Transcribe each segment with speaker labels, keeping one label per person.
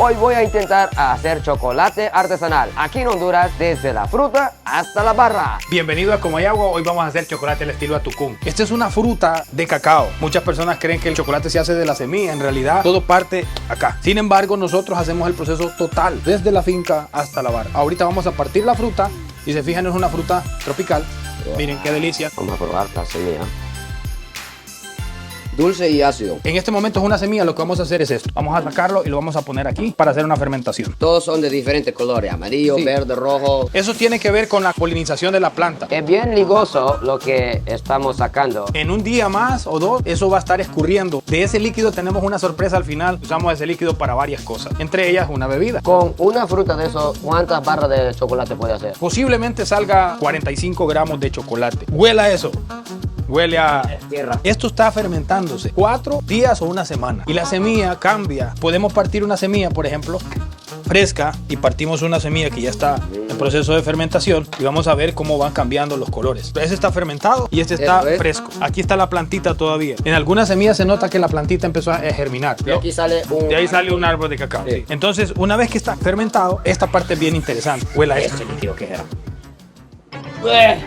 Speaker 1: Hoy voy a intentar hacer chocolate artesanal aquí en Honduras, desde la fruta hasta la barra.
Speaker 2: Bienvenido a Como hay agua. Hoy vamos a hacer chocolate al estilo Atucún. Esta es una fruta de cacao. Muchas personas creen que el chocolate se hace de la semilla. En realidad todo parte acá. Sin embargo, nosotros hacemos el proceso total, desde la finca hasta la barra. Ahorita vamos a partir la fruta y se fijan, es una fruta tropical. Miren qué delicia.
Speaker 1: Vamos a probar la semilla. Dulce y ácido.
Speaker 2: En este momento es una semilla. Lo que vamos a hacer es esto. Vamos a sacarlo y lo vamos a poner aquí para hacer una fermentación.
Speaker 1: Todos son de diferentes colores, amarillo,
Speaker 2: Sí.
Speaker 1: verde, rojo.
Speaker 2: Eso tiene que ver con la polinización de la planta.
Speaker 1: Es bien ligoso lo que estamos sacando.
Speaker 2: En un día más o dos, eso va a estar escurriendo. De ese líquido tenemos una sorpresa al final. Usamos ese líquido para varias cosas, entre ellas una bebida.
Speaker 1: Con una fruta de eso, ¿cuántas barras de chocolate puede hacer?
Speaker 2: Posiblemente salga 45 gramos de chocolate. Huela eso. Huele a
Speaker 1: Tierra.
Speaker 2: Esto está fermentándose 4 días o una semana. Y la semilla cambia. Podemos partir una semilla, por ejemplo, fresca, y partimos una semilla que ya está en proceso de fermentación y vamos a ver cómo van cambiando los colores. Este está fermentado y este está fresco. Aquí está la plantita todavía. En algunas semillas se nota que la plantita empezó a germinar.
Speaker 1: Y aquí sale un...
Speaker 2: De ahí sale un árbol de cacao.
Speaker 1: Sí.
Speaker 2: Entonces, una vez que está fermentado, esta parte es bien interesante. Huela a esto.
Speaker 1: líquido que era.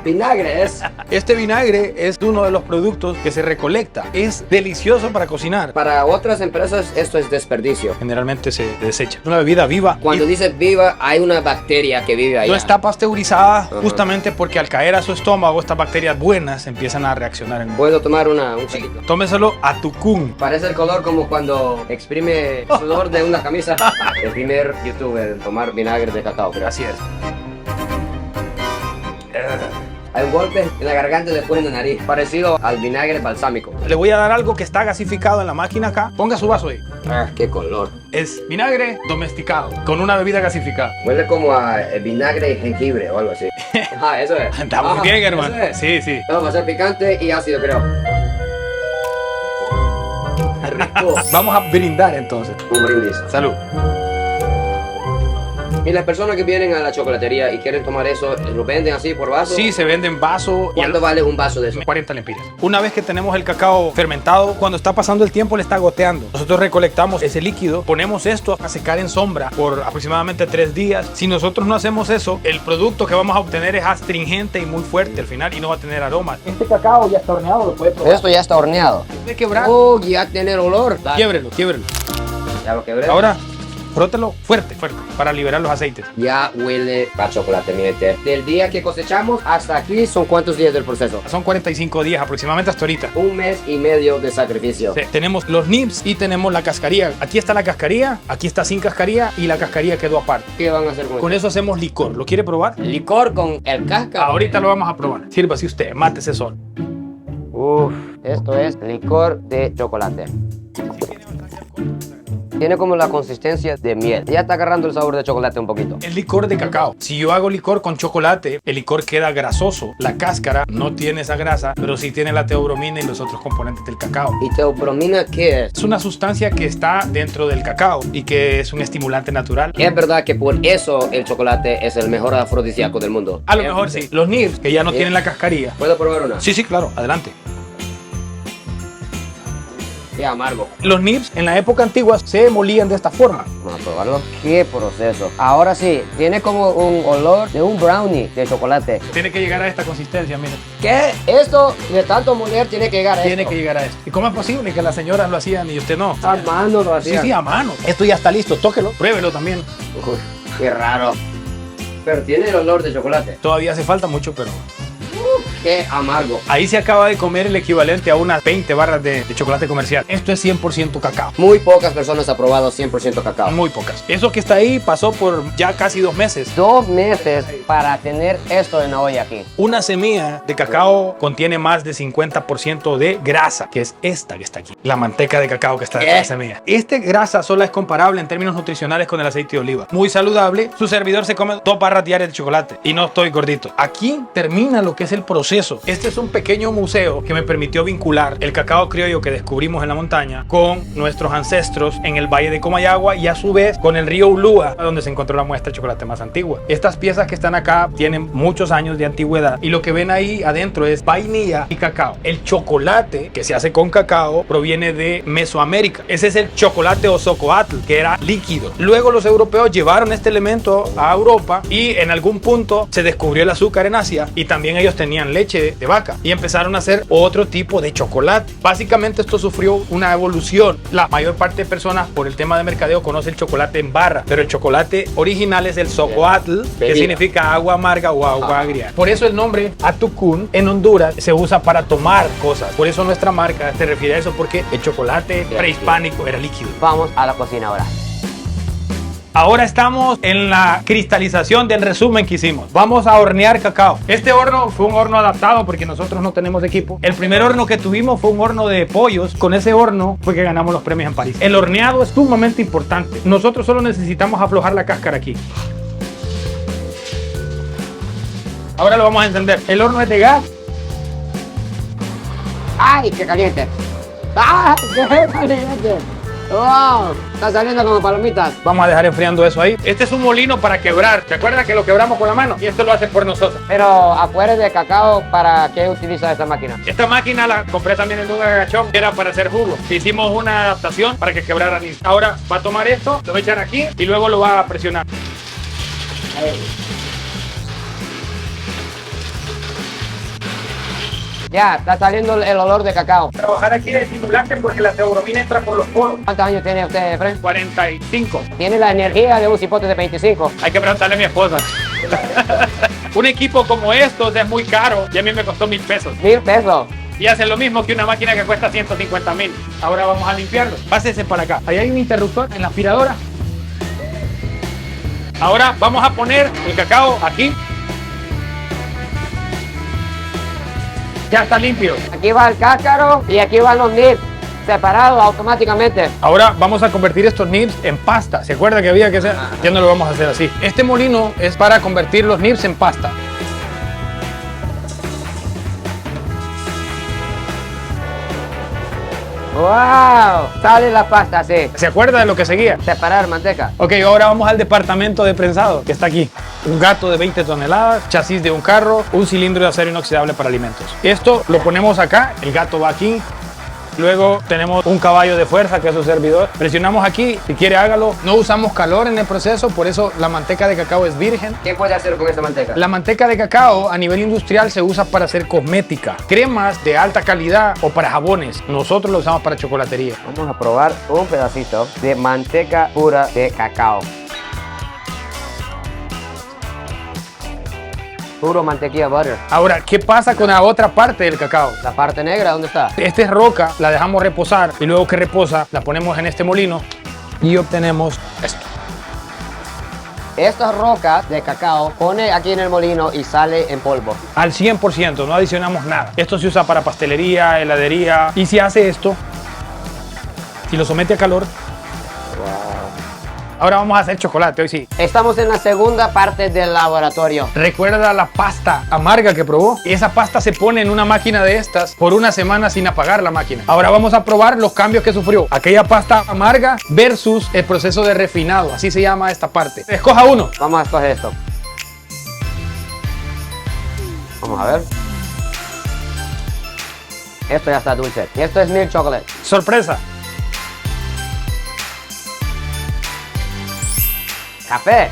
Speaker 1: Vinagre es.
Speaker 2: Este vinagre es uno de los productos que se recolecta. Es delicioso para cocinar.
Speaker 1: Para otras empresas esto es desperdicio.
Speaker 2: Generalmente se desecha. Es una bebida viva.
Speaker 1: Cuando
Speaker 2: Y
Speaker 1: dices viva, hay una bacteria que vive ahí.
Speaker 2: no está pasteurizada,
Speaker 1: Ajá.
Speaker 2: justamente porque al caer a su estómago estas bacterias buenas empiezan a reaccionar en...
Speaker 1: Puedo tomar un chilito.
Speaker 2: Tómeselo a Tucún.
Speaker 1: Parece el color como cuando exprime sudor de una camisa. El primer youtuber en tomar vinagre de cacao, creo.
Speaker 2: Así es.
Speaker 1: Hay un golpe en la garganta y después en la nariz, parecido al vinagre balsámico.
Speaker 2: Le voy a dar algo que está gasificado en la máquina acá. Ponga su vaso ahí.
Speaker 1: Ah, qué color.
Speaker 2: Es vinagre domesticado con una bebida gasificada.
Speaker 1: Huele como a vinagre y jengibre o algo así. Ah, eso es.
Speaker 2: Está muy bien, hermano.
Speaker 1: eso es.
Speaker 2: Sí, sí.
Speaker 1: No, va a ser picante y ácido, creo. Rico.
Speaker 2: Vamos a brindar entonces.
Speaker 1: Un brindis.
Speaker 2: Salud.
Speaker 1: Y las personas que vienen a la chocolatería y quieren tomar eso, ¿lo venden así por vaso?
Speaker 2: Sí, se vende en vaso. Y
Speaker 1: ¿Cuánto vale un vaso de eso?
Speaker 2: 40 lempiras. Una vez que tenemos el cacao fermentado, cuando está pasando el tiempo le está goteando. Nosotros recolectamos ese líquido, ponemos esto a secar en sombra por aproximadamente 3 días. Si nosotros no hacemos eso, el producto que vamos a obtener es astringente y muy fuerte al final y no va a tener aromas. Este cacao ya está horneado, lo puede probar.
Speaker 1: Esto ya está horneado.
Speaker 2: De quebrar.
Speaker 1: Oh, ya tiene olor.
Speaker 2: Quiébrelo, quiébrelo.
Speaker 1: Ya lo quebré.
Speaker 2: Ahora, frótelo fuerte, fuerte, para liberar los aceites.
Speaker 1: Ya huele a chocolate, mi gente. Del día que cosechamos hasta aquí, ¿son cuántos días del proceso?
Speaker 2: Son 45 días aproximadamente hasta ahorita.
Speaker 1: 1 mes y medio de sacrificio.
Speaker 2: Sí, tenemos los nibs y tenemos la cascarilla. Aquí está la cascarilla, aquí está sin cascarilla y la cascarilla quedó aparte.
Speaker 1: ¿Qué van a hacer con
Speaker 2: Con eso hacemos licor. ¿Lo quiere probar?
Speaker 1: esto? Licor con el cáscara.
Speaker 2: Ahorita lo vamos a probar. Sírvase usted, mátese sol.
Speaker 1: Uf, esto es licor de chocolate. Tiene como la consistencia de miel. Ya está agarrando el sabor de chocolate un poquito.
Speaker 2: Es licor de cacao. Si yo hago licor con chocolate, el licor queda grasoso. La cáscara no tiene esa grasa, pero sí tiene la teobromina y los otros componentes del cacao.
Speaker 1: ¿Y teobromina qué es?
Speaker 2: Es una sustancia que está dentro del cacao y que es un estimulante natural.
Speaker 1: Es verdad que por eso el chocolate es el mejor afrodisíaco del mundo.
Speaker 2: A lo mejor sí. Los nibs, que ya no tienen la cascarilla.
Speaker 1: ¿Puedo probar una?
Speaker 2: Sí, sí, claro. Adelante.
Speaker 1: Qué amargo.
Speaker 2: Los nibs en la época antigua se molían de esta forma.
Speaker 1: Vamos a probarlo. Qué proceso. Ahora sí, tiene como un olor de un brownie de chocolate.
Speaker 2: Tiene que llegar a esta consistencia, miren.
Speaker 1: ¿Qué? Esto de tanto moler tiene que llegar a
Speaker 2: Tiene
Speaker 1: esto.
Speaker 2: que llegar a esto. ¿Y cómo es posible que las señoras lo hacían y usted no?
Speaker 1: A mano lo
Speaker 2: Sí,
Speaker 1: hacía.
Speaker 2: sí, a mano. Esto ya está listo. Tóquelo. Pruébelo también.
Speaker 1: Uy, qué raro. Pero tiene el olor de chocolate.
Speaker 2: Todavía hace falta mucho, pero...
Speaker 1: Qué amargo.
Speaker 2: Ahí se acaba de comer el equivalente a unas 20 barras de chocolate comercial. Esto es 100% cacao.
Speaker 1: Muy pocas personas han probado 100% cacao.
Speaker 2: Muy pocas. Eso que está ahí pasó por ya casi 2 meses.
Speaker 1: 2 meses para tener esto en la olla aquí.
Speaker 2: Una semilla de cacao contiene más de 50% de grasa, que es esta que está aquí. La manteca de cacao que está en la semilla. Esta grasa sola es comparable en términos nutricionales con el aceite de oliva. Muy saludable. Su servidor se come 2 barras diarias de chocolate y no estoy gordito. Aquí termina lo que es el proceso proceso. Este es un pequeño museo que me permitió vincular el cacao criollo que descubrimos en la montaña con nuestros ancestros en el valle de Comayagua y a su vez con el río Ulúa, donde se encontró la muestra de chocolate más antigua. Estas piezas que están acá tienen muchos años de antigüedad y lo que ven ahí adentro es vainilla y cacao. El chocolate que se hace con cacao proviene de Mesoamérica. Ese es el chocolate Ozocoatl, que era líquido. Luego los europeos llevaron este elemento a Europa y en algún punto se descubrió el azúcar en Asia y también ellos tenían leche de vaca y empezaron a hacer otro tipo de chocolate. Básicamente esto sufrió una evolución. La mayor parte de personas por el tema de mercadeo conoce el chocolate en barra, pero el chocolate original es el Zocoatl, que significa agua amarga o agua agria. Por eso el nombre Atucún en Honduras se usa para tomar cosas. Por eso nuestra marca se refiere a eso, porque el chocolate prehispánico era líquido.
Speaker 1: Vamos a la cocina ahora.
Speaker 2: Ahora estamos en la cristalización del resumen que hicimos. Vamos a hornear cacao. Este horno fue un horno adaptado porque nosotros no tenemos equipo. El primer horno que tuvimos fue un horno de pollos. Con ese horno fue que ganamos los premios en París. El horneado es sumamente importante. Nosotros solo necesitamos aflojar la cáscara aquí. Ahora lo vamos a encender. El horno es de gas.
Speaker 1: ¡Ay, qué caliente! ¡Ay, qué caliente! ¡Wow! Está saliendo como palomitas.
Speaker 2: Vamos a dejar enfriando eso ahí. Este es un molino para quebrar. ¿Te acuerdas que lo quebramos con la mano? Y esto lo hace por nosotros.
Speaker 1: Pero afuera de cacao, ¿para qué utiliza esta máquina?
Speaker 2: Esta máquina la compré también en un agachón, que era para hacer jugo. Hicimos una adaptación para que quebrara anís. Ahora va a tomar esto, lo va a echar aquí y luego lo va a presionar.
Speaker 1: Ya, está saliendo el olor de cacao.
Speaker 2: Trabajar aquí es estimulante porque la teobromina entra por los poros.
Speaker 1: ¿Cuántos años tiene usted, Fred?
Speaker 2: 45.
Speaker 1: Tiene la energía de un cipote de 25.
Speaker 2: Hay que preguntarle a mi esposa. Un equipo como estos es muy caro y a mí me costó 1,000 pesos.
Speaker 1: 1,000 pesos.
Speaker 2: Y hace lo mismo que una máquina que cuesta 150,000. Ahora vamos a limpiarlo. Pásese para acá. Ahí hay un interruptor en la aspiradora. Ahora vamos a poner el cacao aquí. Ya está limpio.
Speaker 1: Aquí va el cáscaro y aquí van los nibs separados automáticamente.
Speaker 2: Ahora vamos a convertir estos nibs en pasta. ¿Se acuerda que había que hacer? Ya no lo vamos a hacer así. Este molino es para convertir los nibs en pasta.
Speaker 1: ¡Wow! Sale la pasta así.
Speaker 2: ¿Se acuerda de lo que seguía?
Speaker 1: Separar manteca.
Speaker 2: Ok, ahora vamos al departamento de prensado, que está aquí. Un gato de 20 toneladas, chasis de un carro, un cilindro de acero inoxidable para alimentos. Esto lo ponemos acá, el gato va aquí. Luego tenemos un caballo de fuerza, que es su servidor. Presionamos aquí, si quiere hágalo. No usamos calor en el proceso, por eso la manteca de cacao es virgen.
Speaker 1: ¿Qué puede hacer con esta manteca?
Speaker 2: La manteca de cacao a nivel industrial se usa para hacer cosmética, cremas de alta calidad o para jabones. Nosotros lo usamos para chocolatería.
Speaker 1: Vamos a probar un pedacito de manteca pura de cacao. Puro mantequilla butter.
Speaker 2: Ahora, ¿qué pasa con la otra parte del cacao?
Speaker 1: La parte negra, ¿dónde está?
Speaker 2: Esta es roca, la dejamos reposar y luego que reposa la ponemos en este molino y obtenemos esto.
Speaker 1: Esta roca de cacao pone aquí en el molino y sale en polvo.
Speaker 2: Al 100%, no adicionamos nada. Esto se usa para pastelería, heladería. Y si hace esto, si lo somete a calor, ahora vamos a hacer chocolate, hoy sí.
Speaker 1: Estamos en la segunda parte del laboratorio.
Speaker 2: ¿Recuerda la pasta amarga que probó? Esa pasta se pone en una máquina de estas por una semana sin apagar la máquina. Ahora vamos a probar los cambios que sufrió aquella pasta amarga versus el proceso de refinado. Así se llama esta parte. Escoja uno.
Speaker 1: Vamos a escoger esto. Vamos a ver. Esto ya está dulce. Y esto es milk chocolate.
Speaker 2: Sorpresa.
Speaker 1: Café.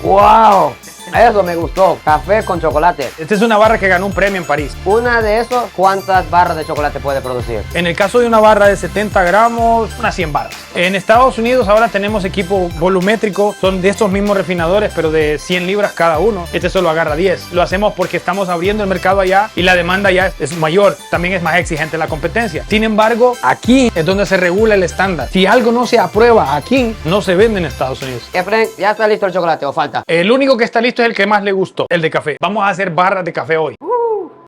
Speaker 1: ¡Wow! Eso me gustó. Café con chocolate.
Speaker 2: Esta es una barra que ganó un premio en París.
Speaker 1: Una de esos, ¿cuántas barras de chocolate puede producir?
Speaker 2: En el caso de una barra de 70 gramos, unas 100 barras. En Estados Unidos ahora tenemos equipo volumétrico. Son de estos mismos refinadores, pero de 100 libras cada uno. Este solo agarra 10. Lo hacemos porque estamos abriendo el mercado allá y la demanda ya es mayor. También es más exigente la competencia. Sin embargo, aquí es donde se regula el estándar. Si algo no se aprueba aquí, no se vende en Estados Unidos.
Speaker 1: Efren, ¿ya está listo el chocolate o falta?
Speaker 2: El único que está listo es el que más le gustó, el de café. Vamos a hacer barras de café hoy.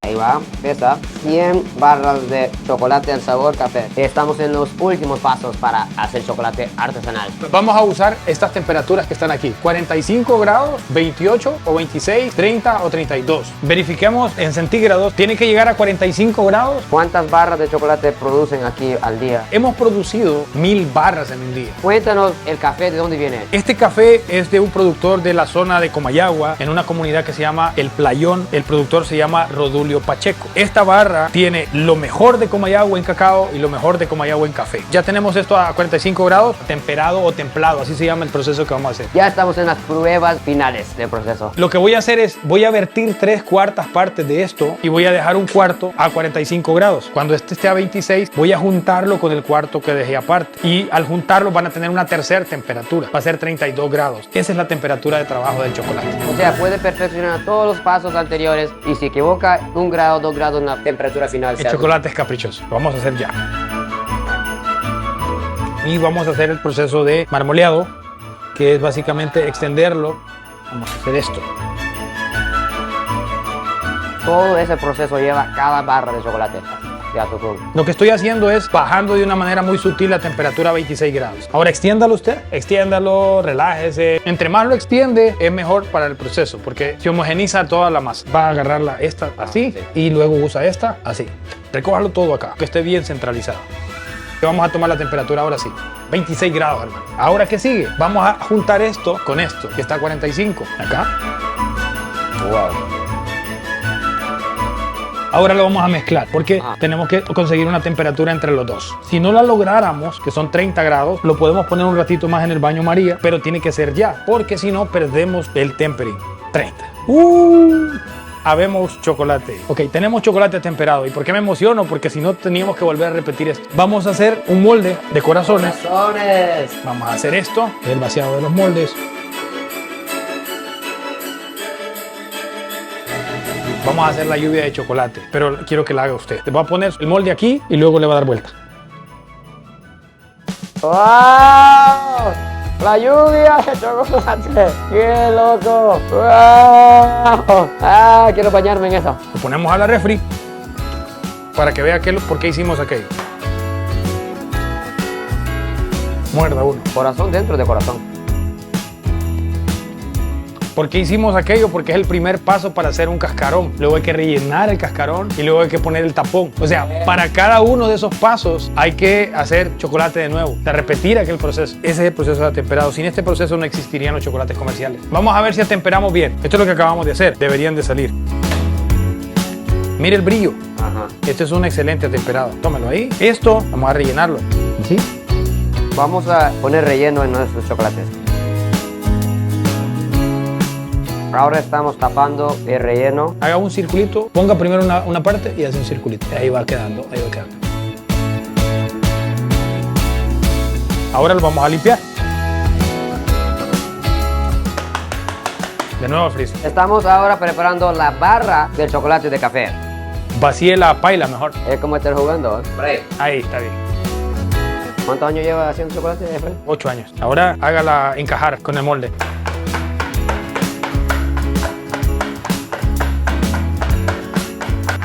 Speaker 1: Ahí va, pesa 100 barras de chocolate al sabor café. Estamos en los últimos pasos para hacer chocolate artesanal.
Speaker 2: Vamos a usar estas temperaturas que están aquí. 45 grados, 28 o 26, 30 o 32. Verifiquemos en centígrados. Tiene que llegar a 45 grados.
Speaker 1: ¿Cuántas barras de chocolate producen aquí al día?
Speaker 2: Hemos producido 1000 barras en un día.
Speaker 1: Cuéntanos el café, ¿de dónde viene?
Speaker 2: Este café es de un productor de la zona de Comayagua, en una comunidad que se llama El Playón. El productor se llama Rodulio Pacheco. Esta barra tiene lo mejor de Comayagua en cacao y lo mejor de Comayagua en café. Ya tenemos esto a 45 grados, temperado o templado, así se llama el proceso que vamos a hacer.
Speaker 1: Ya estamos en las pruebas finales del proceso.
Speaker 2: Lo que voy a hacer es, voy a vertir 3/4 partes de esto y voy a dejar un cuarto a 45 grados. Cuando este esté a 26, voy a juntarlo con el cuarto que dejé aparte. Y al juntarlo van a tener una tercera temperatura. Va a ser 32 grados. Esa es la temperatura de trabajo del chocolate.
Speaker 1: O sea, puede perfeccionar todos los pasos anteriores y si equivoca 1 grado, 2 grados en la temperatura final.
Speaker 2: El chocolate es caprichoso. Lo vamos a hacer ya. Y vamos a hacer el proceso de marmoleado, que es básicamente extenderlo. Vamos a hacer esto.
Speaker 1: Todo ese proceso lleva cada barra de chocolate. Ya,
Speaker 2: lo que estoy haciendo es bajando de una manera muy sutil la temperatura a 26 grados. Ahora extiéndalo usted, extiéndalo, relájese. Entre más lo extiende, es mejor para el proceso, porque se homogeniza toda la masa. Va a agarrarla esta así y luego usa esta así. Recójalo todo acá, que esté bien centralizado. Vamos a tomar la temperatura ahora sí, 26 grados, hermano. Ahora, ¿qué sigue? Vamos a juntar esto con esto, que está a 45. Acá.
Speaker 1: Wow.
Speaker 2: Ahora lo vamos a mezclar porque tenemos que conseguir una temperatura entre los dos. Si no la lográramos, que son 30 grados, lo podemos poner un ratito más en el baño María, pero tiene que ser ya, porque si no perdemos el tempering. 30. Habemos chocolate. Ok, tenemos chocolate temperado. ¿Y por qué me emociono? Porque si no teníamos que volver a repetir esto. Vamos a hacer un molde de corazones. Vamos a hacer esto, el vaciado de los moldes. Vamos a hacer la lluvia de chocolate, pero quiero que la haga usted. Le voy a poner el molde aquí y luego le va a dar vuelta.
Speaker 1: ¡Wow! La lluvia de chocolate. ¡Qué loco! ¡Wow! ¡Ah! Quiero bañarme en eso.
Speaker 2: Lo ponemos a la refri para que vea por qué hicimos aquello. Muerda uno.
Speaker 1: Corazón dentro de corazón.
Speaker 2: ¿Por qué hicimos aquello? Porque es el primer paso para hacer un cascarón. Luego hay que rellenar el cascarón y luego hay que poner el tapón. O sea, para cada uno de esos pasos hay que hacer chocolate de nuevo, de repetir aquel proceso. Ese es el proceso de atemperado. Sin este proceso no existirían los chocolates comerciales. Vamos a ver si atemperamos bien. Esto es lo que acabamos de hacer. Deberían de salir. Mire el brillo.
Speaker 1: Ajá.
Speaker 2: Este es un excelente atemperado. Tómelo ahí. Esto vamos a rellenarlo. ¿Sí?
Speaker 1: Vamos a poner relleno en nuestros chocolates. Ahora estamos tapando el relleno.
Speaker 2: Haga un circulito, ponga primero una parte y hace un circulito. Ahí va quedando, ahí va quedando. Ahora lo vamos a limpiar. De nuevo al freezer.
Speaker 1: Estamos ahora preparando la barra del chocolate de café.
Speaker 2: Vacíe la paila mejor.
Speaker 1: Es como estar jugando.
Speaker 2: Ahí está bien.
Speaker 1: ¿Cuántos años lleva haciendo chocolate, Efraín?
Speaker 2: 8 años. Ahora hágala encajar con el molde.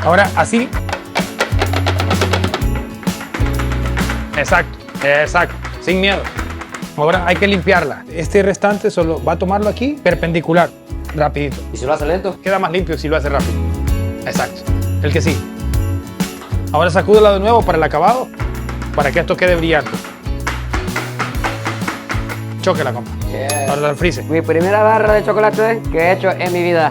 Speaker 2: Ahora así. Exacto, exacto, sin miedo. Ahora hay que limpiarla. Este restante solo va a tomarlo aquí, perpendicular, rapidito.
Speaker 1: ¿Y si lo hace lento?
Speaker 2: Queda más limpio si lo hace rápido. Exacto, el que sí. Ahora sacúdela de nuevo para el acabado, para que esto quede brillante. Chóquela, compa. Ahora al freezer.
Speaker 1: Mi primera barra de chocolate que he hecho en mi vida.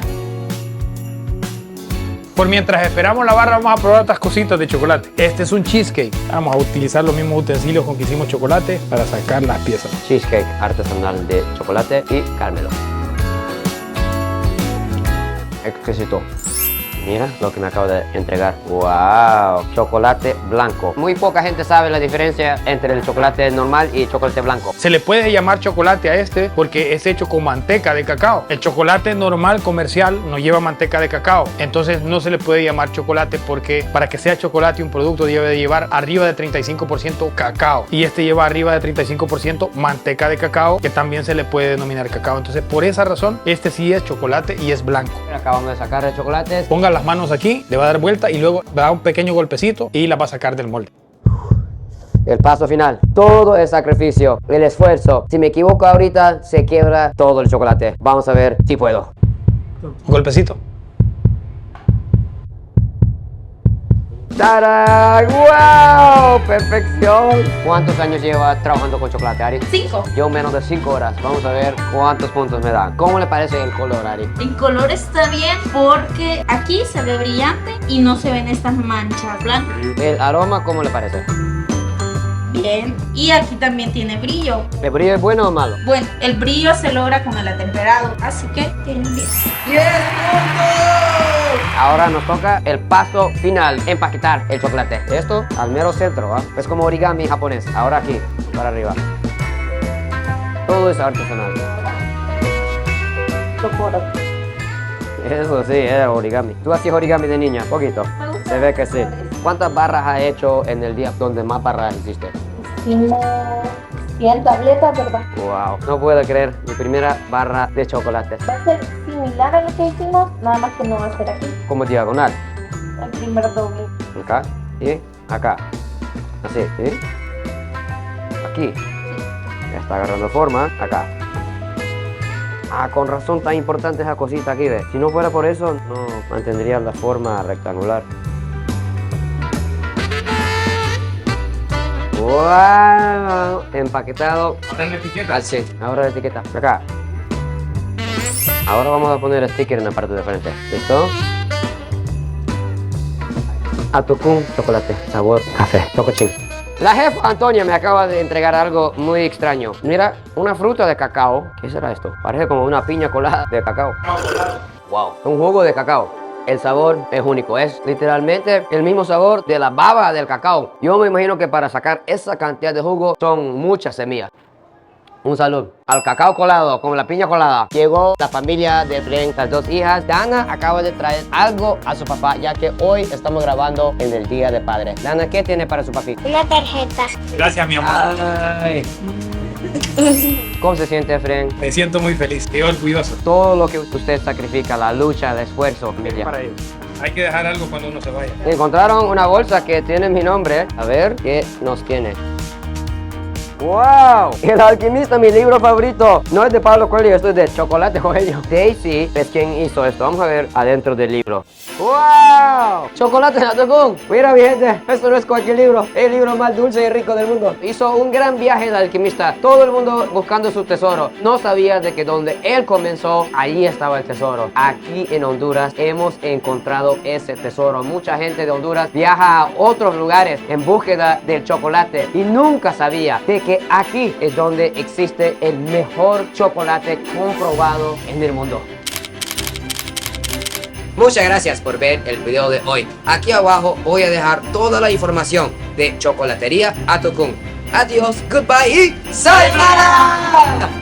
Speaker 2: Por mientras esperamos la barra, vamos a probar otras cositas de chocolate. Este es un cheesecake. Vamos a utilizar los mismos utensilios con que hicimos chocolate para sacar las piezas.
Speaker 1: Cheesecake artesanal de chocolate y caramelo. Exquisito. Mira lo que me acabo de entregar. ¡Wow! Chocolate blanco. Muy poca gente sabe la diferencia entre el chocolate normal y chocolate blanco.
Speaker 2: Se le puede llamar chocolate a este porque es hecho con manteca de cacao. El chocolate normal comercial no lleva manteca de cacao. Entonces no se le puede llamar chocolate porque para que sea chocolate un producto debe de llevar arriba de 35% cacao. Y este lleva arriba de 35% manteca de cacao, que también se le puede denominar cacao. Entonces por esa razón este sí es chocolate y es blanco.
Speaker 1: Acabamos de sacar el chocolate.
Speaker 2: Ponga las manos aquí, le va a dar vuelta y luego va a dar un pequeño golpecito y la va a sacar del molde.
Speaker 1: El paso final. Todo es sacrificio, el esfuerzo. Si me equivoco ahorita, se quiebra todo el chocolate. Vamos a ver si puedo.
Speaker 2: Un golpecito.
Speaker 1: ¡Tarán! ¡Wow! ¡Perfección! ¿Cuántos años lleva trabajando con chocolate, Ari?
Speaker 3: 5.
Speaker 1: Yo menos de 5 horas. Vamos a ver cuántos puntos me dan. ¿Cómo le parece el color, Ari?
Speaker 3: El color está bien porque aquí se ve brillante y no se ven estas manchas blancas.
Speaker 1: ¿El aroma cómo le parece?
Speaker 3: Bien. Y aquí también tiene brillo.
Speaker 1: ¿El brillo es bueno o malo?
Speaker 3: Bueno, el brillo se logra con el atemperado, así que tienen bien.
Speaker 1: Ahora nos toca el paso final, empaquetar el chocolate. Esto al mero centro, ¿va? Es como origami japonés. Ahora aquí, para arriba. Todo es artesanal. Eso sí, es origami. ¿Tú hacías origami de niña? Poquito. Se ve que sí. ¿Cuántas barras has hecho en el día donde más barras hiciste?
Speaker 4: Hicimos 100 tabletas, ¿verdad?
Speaker 1: Wow, no puedo creer mi primera barra de chocolate.
Speaker 4: Va a ser similar a lo que hicimos, nada más que no va a ser aquí,
Speaker 1: Como diagonal.
Speaker 4: el primer doble.
Speaker 1: Acá y acá. Así, ¿sí? Aquí. Ya está agarrando forma. Acá. Ah, con razón tan importante esa cosita aquí, ¿ves? Si no fuera por eso, no mantendría la forma rectangular. ¡Wow! Empaquetado. Al 100. Ahora la etiqueta. Acá. Ahora vamos a poner el sticker en la parte de frente. ¿Listo? Atocún chocolate, sabor café, chocochín. La jefa Antonia me acaba de entregar algo muy extraño. Mira, una fruta de cacao. ¿Qué será esto? Parece como una piña colada de cacao. Wow, un jugo de cacao. El sabor es único, es literalmente el mismo sabor de la baba del cacao. Yo me imagino que para sacar esa cantidad de jugo son muchas semillas. Un saludo al cacao colado, como la piña colada. Llegó la familia de Fren, las dos hijas. Dana acaba de traer algo a su papá, ya que hoy estamos grabando en el Día de Padre. Dana, ¿qué tiene para su papi?
Speaker 4: Una tarjeta.
Speaker 2: Gracias, mi amor.
Speaker 1: Ay. ¿Cómo se siente, Fren?
Speaker 2: Me siento muy feliz y orgulloso.
Speaker 1: Todo lo que usted sacrifica, la lucha, el esfuerzo, familia.
Speaker 2: Para ellos. Hay que dejar algo cuando uno se vaya.
Speaker 1: Encontraron una bolsa que tiene mi nombre. A ver qué nos tiene. ¡Wow! El alquimista, mi libro favorito. No es de Pablo Coelho, esto es de Chocolate Coelho. Daisy es quien hizo esto. Vamos a ver adentro del libro. ¡Wow! Chocolate en Atocún. Mira, mi gente, esto no es cualquier libro. Es el libro más dulce y rico del mundo. Hizo un gran viaje el alquimista. Todo el mundo buscando su tesoro. No sabía de que donde él comenzó, allí estaba el tesoro. Aquí en Honduras hemos encontrado ese tesoro. Mucha gente de Honduras viaja a otros lugares en búsqueda del chocolate y nunca sabía de que aquí es donde existe el mejor chocolate comprobado en el mundo. Muchas gracias por ver el video de hoy. Aquí abajo voy a dejar toda la información de Chocolatería Atocún. Adiós, goodbye y ¡sayonara!